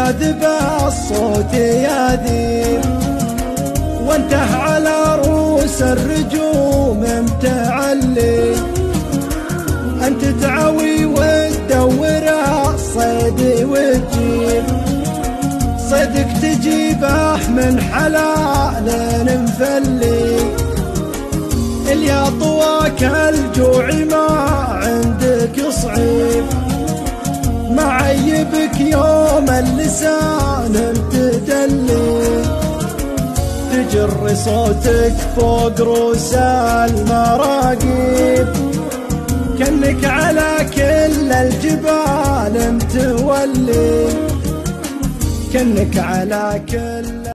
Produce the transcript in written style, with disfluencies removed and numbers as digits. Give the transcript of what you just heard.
جاذب الصوت يذيب، وانته على رؤوس الرجوم متعلي، انت تعوي وتدور الصيد وتجيب، صيدك تجيبه من حلال مفلي، اللي طواك الجوع ما عندك صعيب، معيبك يوم اللسان تدلي، تجر صوتك فوق رؤوس المراقيب، كأنك على كل الجبال متولي، كأنك على كل